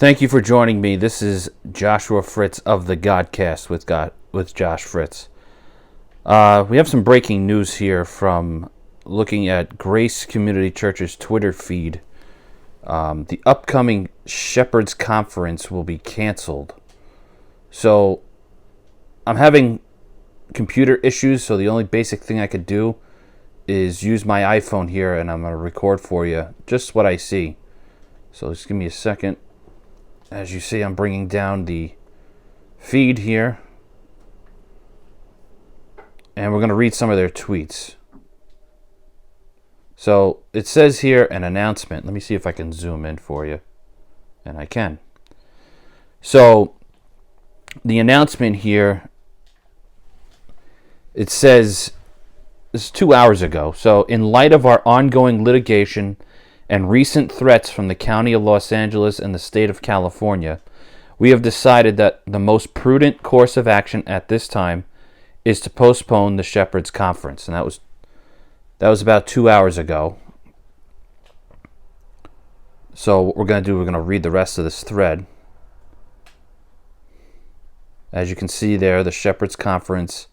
Thank you for joining me. This is Joshua Fritz of the Godcast with Josh Fritz. We have some breaking news here from looking at Grace Community Church's Twitter feed. The upcoming Shepherds Conference will be canceled. So I'm having computer issues, so the only basic thing I could do is use my iPhone here, and I'm going to record for you just what I see. So just give me a second. As you see, I'm bringing down the feed here, and we're going to read some of their tweets. So it says here an announcement. Let me see if I can zoom in for you, and I can. So the announcement here, it says, this is 2 hours ago. So in light of our ongoing litigation and recent threats from the County of Los Angeles and the State of California, we have decided that the most prudent course of action at this time is to postpone the Shepherds Conference. And that was about 2 hours ago. So what we're going to do, we're going to read the rest of this thread. As you can see there, the Shepherds Conference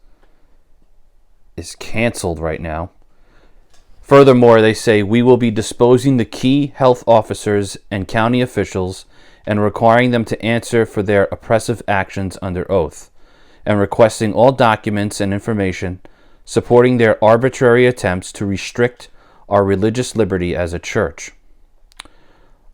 is canceled right now. Furthermore, they say, we will be disposing the key health officers and county officials and requiring them to answer for their oppressive actions under oath, and requesting all documents and information supporting their arbitrary attempts to restrict our religious liberty as a church.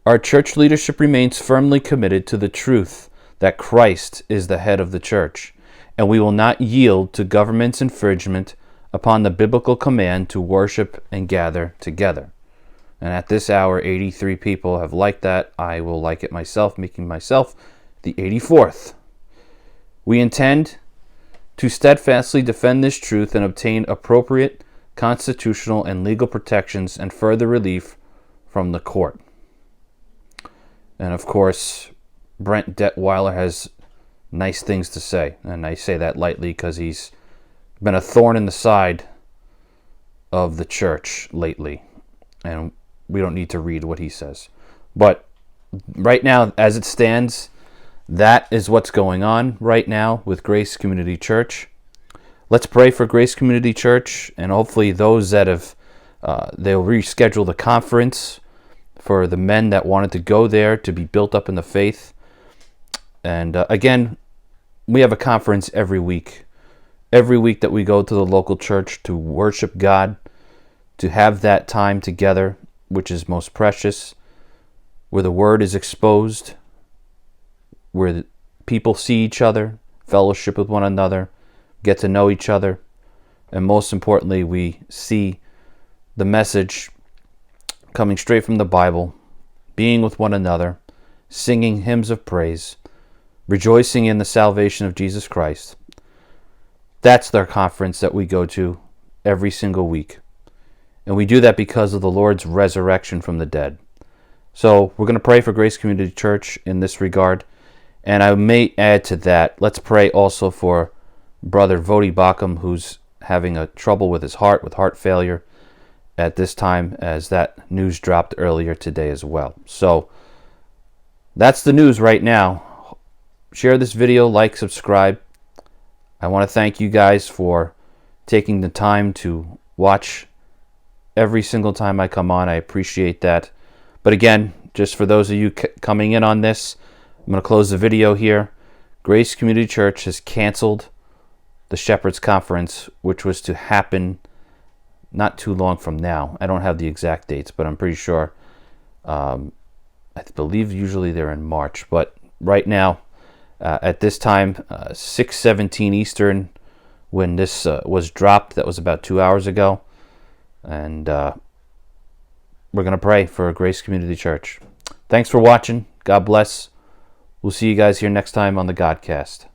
Our church leadership remains firmly committed to the truth that Christ is the head of the church, and we will not yield to government's infringement upon the biblical command to worship and gather together. And at this hour, 83 people have liked that. I will like it myself, making myself the 84th. We intend to steadfastly defend this truth and obtain appropriate constitutional and legal protections and further relief from the court. And of course, Brent Detweiler has nice things to say. And I say that lightly because he's been a thorn in the side of the church lately, and we don't need to read what he says. But right now, as it stands, that is what's going on right now with Grace Community Church. Let's pray for Grace Community Church, and hopefully those that have they'll reschedule the conference for the men that wanted to go there to be built up in the faith. And again, we have a conference every week. Every week that we go to the local church to worship God, to have that time together, which is most precious, where the word is exposed, where people see each other, fellowship with one another, get to know each other, and most importantly, we see the message coming straight from the Bible, being with one another, singing hymns of praise, rejoicing in the salvation of Jesus Christ. That's their conference that we go to every single week. And we do that because of the Lord's resurrection from the dead. So we're going to pray for Grace Community Church in this regard. And I may add to that, let's pray also for Brother Vodi Bakum, who's having a trouble with his heart, with heart failure at this time, as that news dropped earlier today as well. So that's the news right now. Share this video, like, subscribe. I want to thank you guys for taking the time to watch every single time I come on. I appreciate that. But again, just for those of you coming in on this, I'm going to close the video here. Grace Community Church has canceled the Shepherds Conference, which was to happen not too long from now. I don't have the exact dates, but I'm pretty sure. I believe usually they're in March. But right now, at this time, 6:17 Eastern, when this was dropped, that was about 2 hours ago. And we're going to pray for Grace Community Church. Thanks for watching. God bless. We'll see you guys here next time on the Godcast.